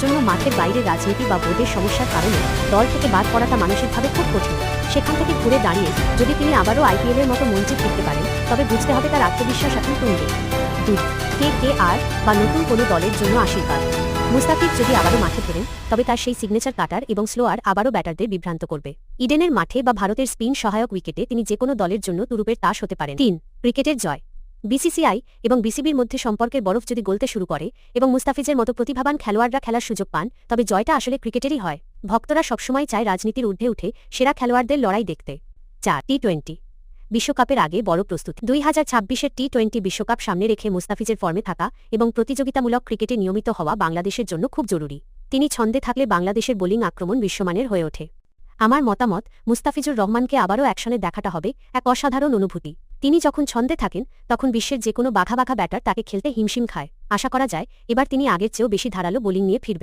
জন্য মাঠের বাইরে রাজনীতি বা ভোটের সমস্যার কারণে দল থেকে বাদ পড়াটা মানসিকভাবে খুব কঠিন। সেখান থেকে ঘুরে দাঁড়িয়ে যদি তিনি আবারও আইপিএলের মতো মঞ্চে ফিরতে পারেন, তবে বুঝতে হবে তার আত্মবিশ্বাস এখন তুঙ্গে। 2. KKR বা নতুন কোনো দলের জন্য আশীর্বাদ। মুস্তাফিজ যদি আবারও মাঠে ফেরেন, তবে তার সেই সিগনেচার কাটার এবং স্লোয়ার আবারও ব্যাটারদের বিভ্রান্ত করবে। ইডেনের মাঠে বা ভারতের স্পিন সহায়ক উইকেটে তিনি যে কোনো দলের জন্য তুরুপের তাস হতে পারেন। 3. ক্রিকেটের জয়। বিসিসিআই এবং বিসিবির মধ্যে সম্পর্কের বরফ যদি গলতে শুরু করে এবং মুস্তাফিজের মতো প্রতিভাবান খেলোয়াড়রা খেলার সুযোগ পান, তবে জয়টা আসলে ক্রিকেটেরই হয়। ভক্তরা সবসময় চায় রাজনীতির ঊর্ধ্বে উঠে সেরা খেলোয়াড়দের লড়াই দেখতে। 4. টি-20 বিশ্বকাপের আগে বড় প্রস্তুতি। 2026-এর টি-20 বিশ্বকাপ সামনে রেখে মুস্তাফিজের ফর্মে থাকা এবং প্রতিযোগিতামূলক ক্রিকেটে নিয়মিত হওয়া বাংলাদেশের জন্য খুব জরুরি। তিনি ছন্দে থাকলে বাংলাদেশের বোলিং আক্রমণ বিশ্বমানের হয়ে ওঠে। আমার মতামত, মুস্তাফিজুর রহমানকে আবারও অ্যাকশনে দেখাটা হবে এক অসাধারণ অনুভূতি। তিনি যখন ছন্দে থাকেন, তখন বিশ্বের যে কোনো বাঘা ব্যাটার তাকে খেলতে হিমশিম খায়। আশা করা যায় এবার তিনি আগের চেয়েও বেশি ধারালো বোলিং নিয়ে ফিরবেন।